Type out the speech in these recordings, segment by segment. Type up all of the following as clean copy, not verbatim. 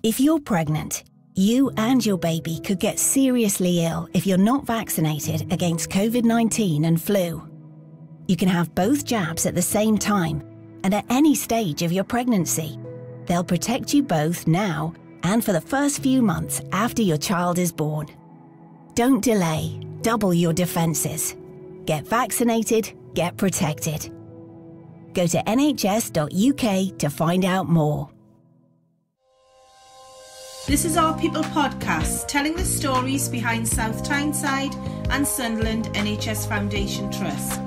If you're pregnant, you and your baby could get seriously ill if you're not vaccinated against COVID-19 and flu. You can have both jabs at the same time and at any stage of your pregnancy. They'll protect you both now and for the first few months after your child is born. Don't delay. Double your defences. Get vaccinated, get protected. Go to nhs.uk to find out more. This is Our People podcast, telling the stories behind South Tyneside and Sunderland NHS Foundation Trust.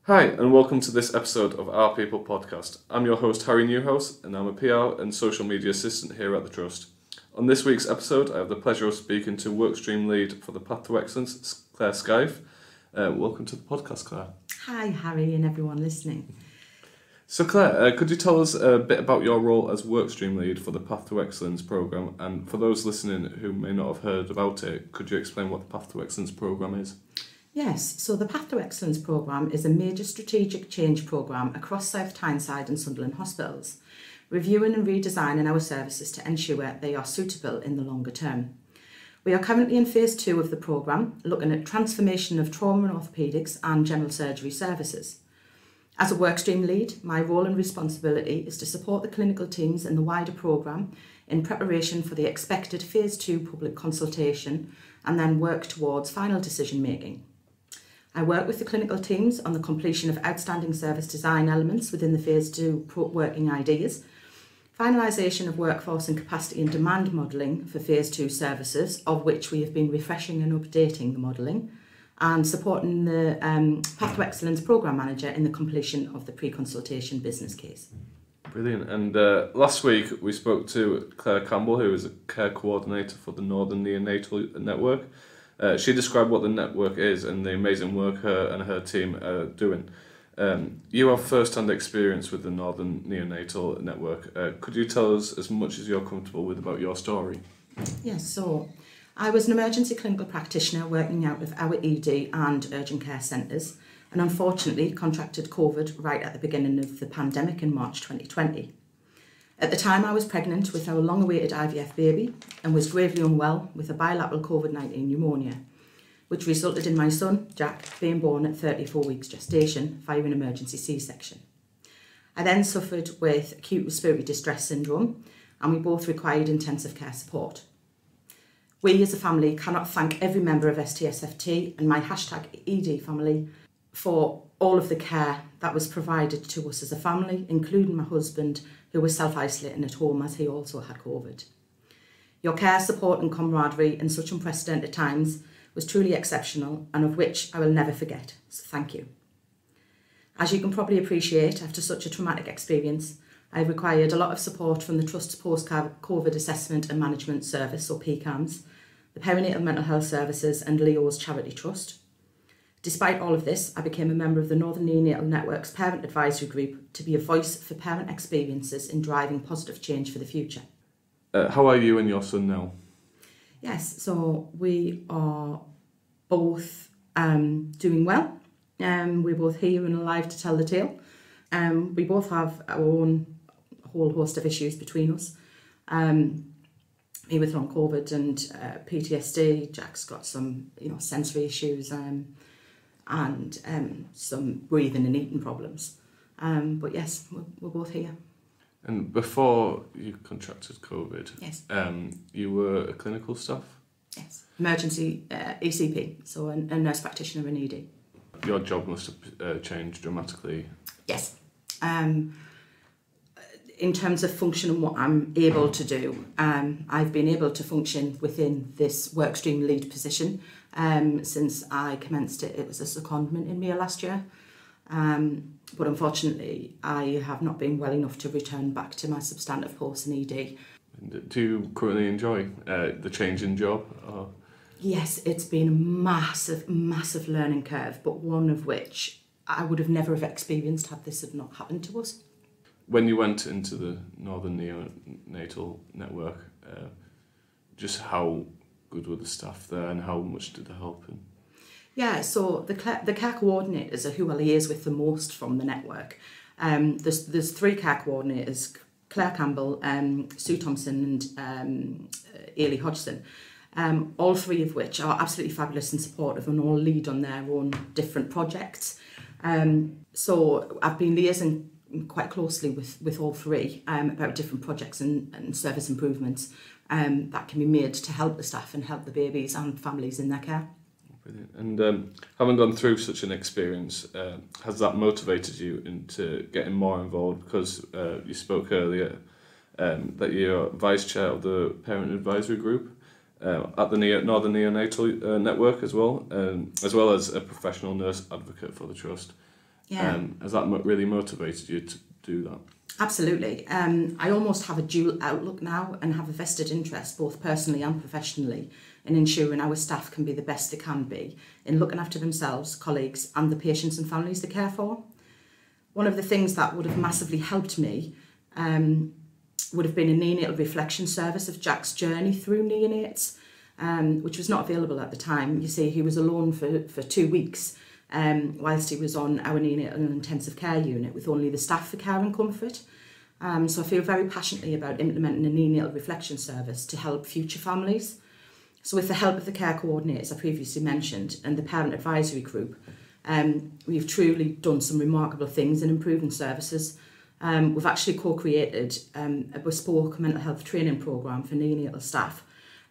Hi, and welcome to this episode of Our People podcast. I'm your host, Harry Newhouse, and I'm a PR and social media assistant here at the Trust. On this week's episode, I have the pleasure of speaking to Workstream Lead for the Path to Excellence, Claire Skaife. Welcome to the podcast, Claire. Hi, Harry, and everyone listening. So, Claire, could you tell us a bit about your role as Workstream Lead for the Path to Excellence programme? And for those listening who may not have heard about it, could you explain what the Path to Excellence programme is? Yes, so the Path to Excellence programme is a major strategic change programme across South Tyneside and Sunderland hospitals, reviewing and redesigning our services to ensure they are suitable in the longer term. We are currently in phase 2 of the programme, looking at transformation of trauma and orthopaedics and general surgery services. As a workstream lead, my role and responsibility is to support the clinical teams in the wider programme in preparation for the expected phase 2 public consultation and then work towards final decision making. I work with the clinical teams on the completion of outstanding service design elements within the phase 2 working ideas, finalisation of workforce and capacity and demand modelling for Phase 2 services, of which we have been refreshing and updating the modelling, and supporting the Path to Excellence Programme Manager in the completion of the pre-consultation business case. Brilliant. And last week we spoke to Claire Campbell, who is a care coordinator for the Northern Neonatal Network. She described what the network is and the amazing work her and her team are doing. You have first-hand experience with the Northern Neonatal Network. Could you tell us as much as you're comfortable with about your story? Yes, so I was an emergency clinical practitioner working out of our ED and urgent care centres, and unfortunately contracted COVID right at the beginning of the pandemic in March 2020. At the time I was pregnant with our long-awaited IVF baby and was gravely unwell with a bilateral COVID-19 pneumonia, which resulted in my son, Jack, being born at 34 weeks gestation via an emergency C-section. I then suffered with acute respiratory distress syndrome, and we both required intensive care support. We as a family cannot thank every member of STSFT and my #ED family for all of the care that was provided to us as a family, including my husband, who was self-isolating at home as he also had COVID. Your care, support and camaraderie in such unprecedented times was truly exceptional and of which I will never forget, so thank you. As you can probably appreciate, after such a traumatic experience, I required a lot of support from the Trust's Post-COVID Assessment and Management Service, or PCAMS, the Perinatal Mental Health Services and Leo's Charity Trust. Despite all of this, I became a member of the Northern Neonatal Network's Parent Advisory Group to be a voice for parent experiences in driving positive change for the future. How are you and your son now? Yes, so we are both doing well. We're both here and alive to tell the tale. We both have our own whole host of issues between us. Me with long COVID and PTSD. Jack's got some, sensory issues and some breathing and eating problems. But yes, we're both here. And before you contracted COVID, yes, you were a clinical staff? Yes, emergency ECP, so a nurse practitioner in ED. Your job must have changed dramatically. Yes. In terms of function and what I'm able to do, I've been able to function within this workstream lead position since I commenced it. It was a secondment in May last year. But unfortunately, I have not been well enough to return back to my substantive post in ED. Do you currently enjoy the change in job? Or? Yes, it's been a massive, massive learning curve, but one of which I would have never have experienced had this had not happened to us. When you went into the Northern Neonatal Network, just how good were the staff there and how much did they help? Yeah, so the care coordinators are who I liaise with the most from the network. There's 3 care coordinators, Claire Campbell, Sue Thompson and Ailey Hodgson, all 3 of which are absolutely fabulous and supportive and all lead on their own different projects. So I've been liaising quite closely with all 3 about different projects and service improvements that can be made to help the staff and help the babies and families in their care. Brilliant. And having gone through such an experience, has that motivated you into getting more involved? Because you spoke earlier that you're vice chair of the parent advisory group at the Northern Neonatal Network as well as a professional nurse advocate for the trust. Yeah. Has that really motivated you to do that? Absolutely. I almost have a dual outlook now and have a vested interest, both personally and professionally, in ensuring our staff can be the best they can be in looking after themselves, colleagues, and the patients and families they care for. One of the things that would have massively helped me would have been a neonatal reflection service of Jack's journey through neonates, which was not available at the time. You see, he was alone for 2 weeks whilst he was on our neonatal and intensive care unit with only the staff for care and comfort. So I feel very passionately about implementing a neonatal reflection service to help future families. So with the help of the care coordinators I previously mentioned and the parent advisory group, we've truly done some remarkable things in improving services. We've actually co-created a bespoke mental health training programme for neonatal staff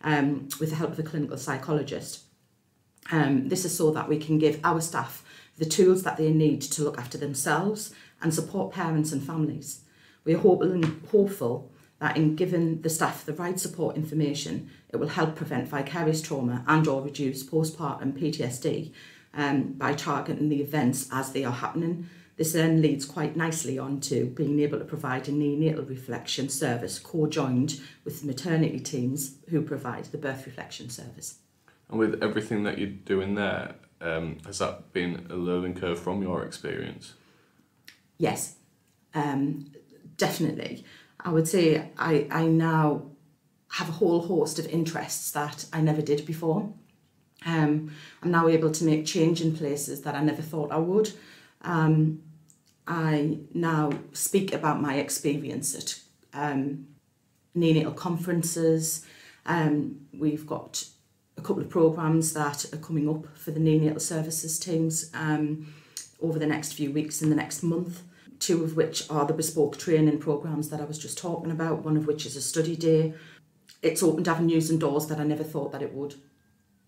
with the help of a clinical psychologist. This is so that we can give our staff the tools that they need to look after themselves and support parents and families. We are hopeful that in giving the staff the right support information, it will help prevent vicarious trauma and or reduce postpartum PTSD by targeting the events as they are happening. This then leads quite nicely on to being able to provide a neonatal reflection service co-joined with the maternity teams who provide the birth reflection service. And with everything that you're doing there, has that been a learning curve from your experience? Yes, definitely. I would say I now have a whole host of interests that I never did before. I'm now able to make change in places that I never thought I would. I now speak about my experience at neonatal conferences. We've got a couple of programmes that are coming up for the neonatal services teams over the next few weeks in the next month, 2 of which are the bespoke training programmes that I was just talking about, one of which is a study day. It's opened avenues and doors that I never thought that it would.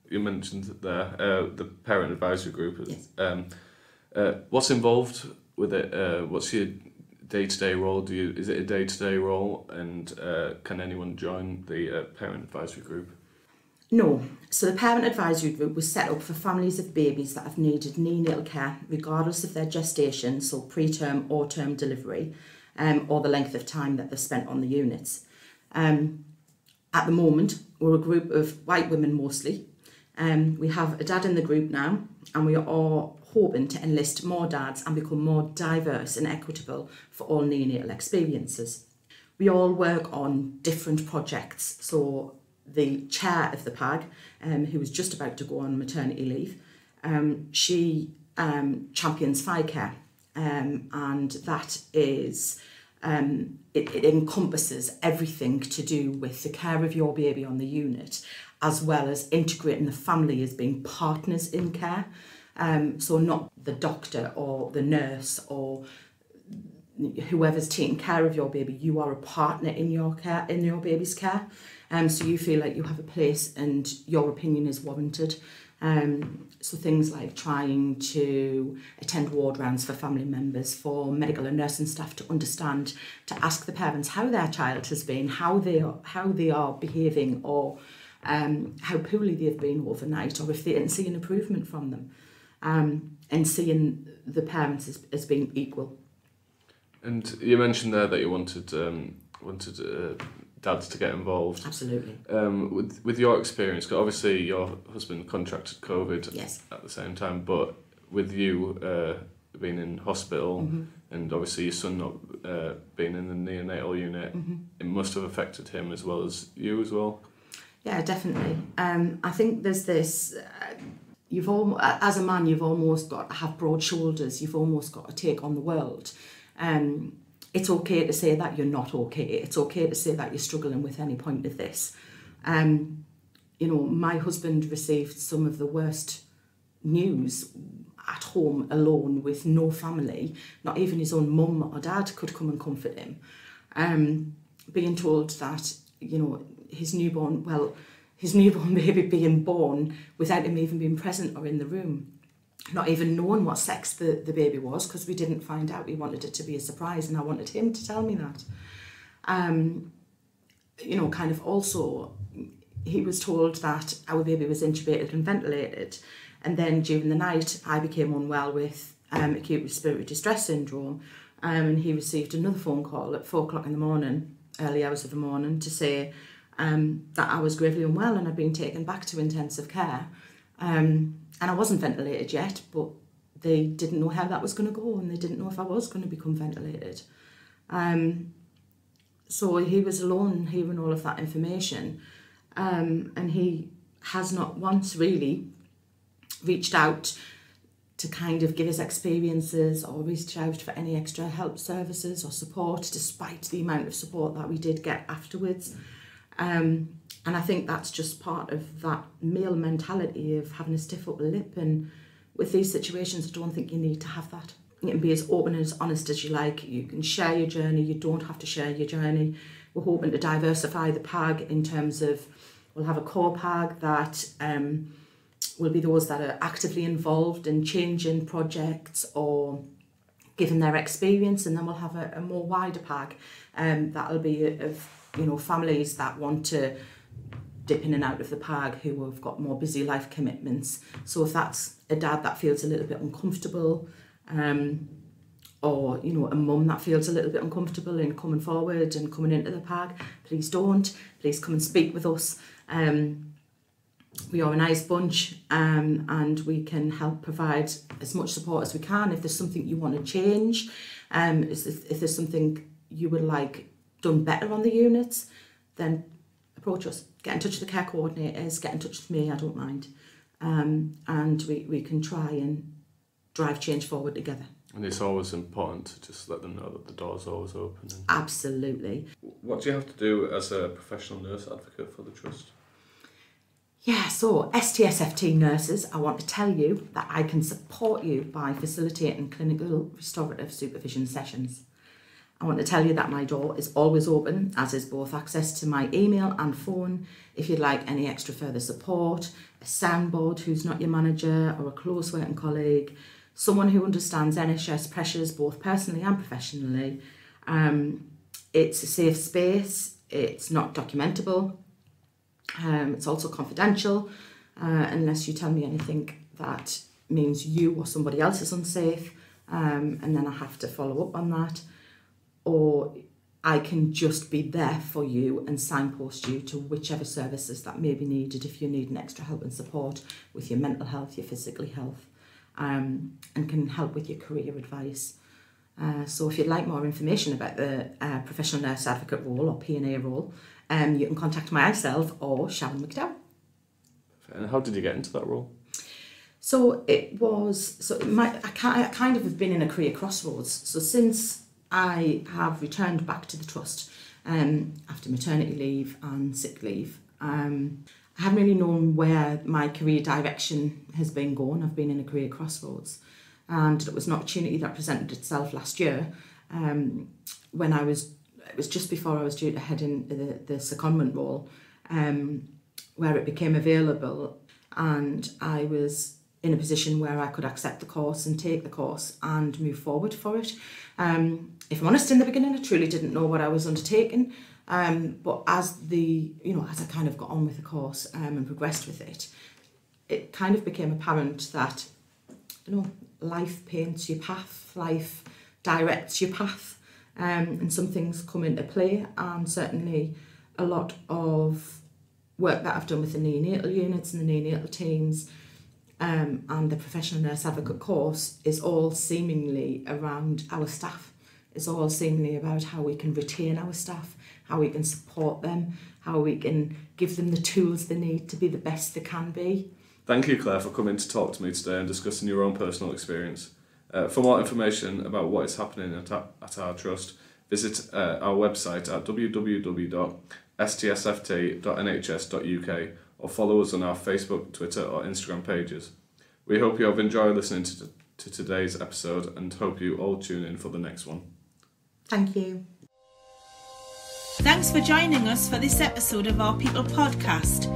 You mentioned there the parent advisory group. Yes. What's involved with it? What's your day-to-day role? Is it a day-to-day role, and can anyone join the parent advisory group? No. So the parent advisory group was set up for families of babies that have needed neonatal care regardless of their gestation, so preterm or term delivery, or the length of time that they've spent on the units. At the moment, we're a group of white women mostly. We have a dad in the group now, and we are hoping to enlist more dads and become more diverse and equitable for all neonatal experiences. We all work on different projects. So the chair of the PAG, who was just about to go on maternity leave, she champions FICare, and that is, it encompasses everything to do with the care of your baby on the unit, as well as integrating the family as being partners in care. So not the doctor or the nurse or whoever's taking care of your baby, you are a partner in your care, in your baby's care. So you feel like you have a place and your opinion is warranted. So things like trying to attend ward rounds for family members, for medical and nursing staff to understand, to ask the parents how their child has been, how they are behaving, or how poorly they've been overnight, or if they didn't see an improvement from them, and seeing the parents as being equal. And you mentioned there that you wanted dads to get involved. Absolutely. With your experience, 'cause obviously your husband contracted COVID. Yes. At the same time, but with you being in hospital, Mm-hmm. and obviously your son not being in the neonatal unit, Mm-hmm. it must have affected him as well as you as well. Yeah, definitely. I think there's this as a man, you've almost got to have broad shoulders. You've almost got to take on the world. It's okay to say that you're not okay. It's okay to say that you're struggling with any point of this. My husband received some of the worst news at home alone with no family. Not even his own mum or dad could come and comfort him. Being told that, his newborn baby being born without him even being present or in the room. Not even knowing what sex the baby was, because we didn't find out. We wanted it to be a surprise, and I wanted him to tell me that. Kind of also, he was told that our baby was intubated and ventilated, and then during the night I became unwell with acute respiratory distress syndrome, and he received another phone call at 4 o'clock in the morning, early hours of the morning, to say that I was gravely unwell and I'd been taken back to intensive care. And I wasn't ventilated yet, but they didn't know how that was going to go, and they didn't know if I was going to become ventilated. So he was alone hearing all of that information, and he has not once really reached out to kind of give his experiences or reach out for any extra help services or support, despite the amount of support that we did get afterwards. And I think that's just part of that male mentality of having a stiff upper lip. And with these situations, I don't think you need to have that. You can be as open and as honest as you like. You can share your journey. You don't have to share your journey. We're hoping to diversify the PAG in terms of, we'll have a core PAG that will be those that are actively involved in changing projects or giving their experience, and then we'll have a more wider PAG that'll be of families that want to dip in and out of the PAG who have got more busy life commitments. So if that's a dad that feels a little bit uncomfortable, or a mum that feels a little bit uncomfortable in coming forward and coming into the PAG, please don't. Please come and speak with us. We are a nice bunch, and we can help provide as much support as we can. If there's something you want to change, if there's something you would like done better on the units, then approach us. Get in touch with the care coordinators, get in touch with me, I don't mind. And we can try and drive change forward together. And it's always important to just let them know that the door's always open. Absolutely. What do you have to do as a professional nurse advocate for the Trust? Yeah, so STSFT nurses, I want to tell you that I can support you by facilitating clinical restorative supervision sessions. I want to tell you that my door is always open, as is both access to my email and phone. If you'd like any extra further support, a soundboard who's not your manager or a close working colleague, someone who understands NHS pressures both personally and professionally. It's a safe space, it's not documentable, it's also confidential, unless you tell me anything that means you or somebody else is unsafe, and then I have to follow up on that. Or I can just be there for you and signpost you to whichever services that may be needed if you need an extra help and support with your mental health, your physical health, and can help with your career advice. So if you'd like more information about the professional nurse advocate role or P&A role, you can contact myself or Sharon McDowell. And how did you get into that role? So I kind of have been in a career crossroads. So since I have returned back to the Trust after maternity leave and sick leave, I haven't really known where my career direction has been going. I've been in a career crossroads, and it was an opportunity that presented itself last year when it was just before I was due to head into the secondment role, where it became available, and I was in a position where I could accept the course and take the course and move forward for it. If I'm honest, in the beginning, I truly didn't know what I was undertaking. But as I kind of got on with the course and progressed with it, it kind of became apparent that, life paints your path, life directs your path, and some things come into play. And certainly a lot of work that I've done with the neonatal units and the neonatal teams, and the professional nurse advocate course is all seemingly around our staff. It's all seemingly about how we can retain our staff, how we can support them, how we can give them the tools they need to be the best they can be. Thank you, Claire, for coming to talk to me today and discussing your own personal experience. For more information about what is happening at our trust, visit our website at www.stsft.nhs.uk or follow us on our Facebook, Twitter or Instagram pages. We hope you have enjoyed listening to today's episode and hope you all tune in for the next one. Thank you. Thanks for joining us for this episode of Our People podcast.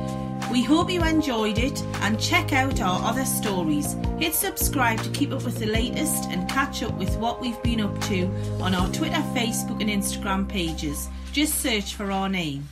We hope you enjoyed it and check out our other stories. Hit subscribe to keep up with the latest and catch up with what we've been up to on our Twitter, Facebook and Instagram pages. Just search for our name.